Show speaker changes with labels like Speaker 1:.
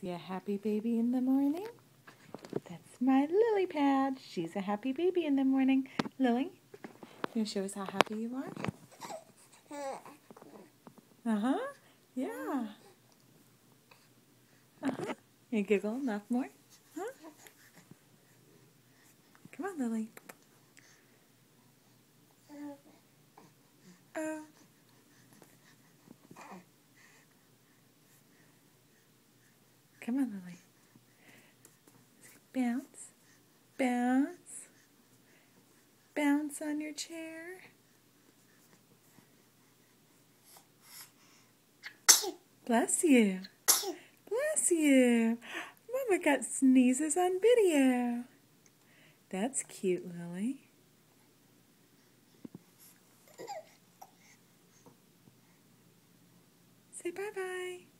Speaker 1: be a happy baby in the morning? That's my lily pad. She's a happy baby in the morning. Lily, can you show us how happy you are? Uh-huh. Yeah. Uh-huh. You giggle enough more? Huh? Come on, Lily. Oh. Come on, Lily. Bounce. Bounce. Bounce on your chair. Bless you. Bless you. Mama got sneezes on video. That's cute, Lily. Say bye-bye.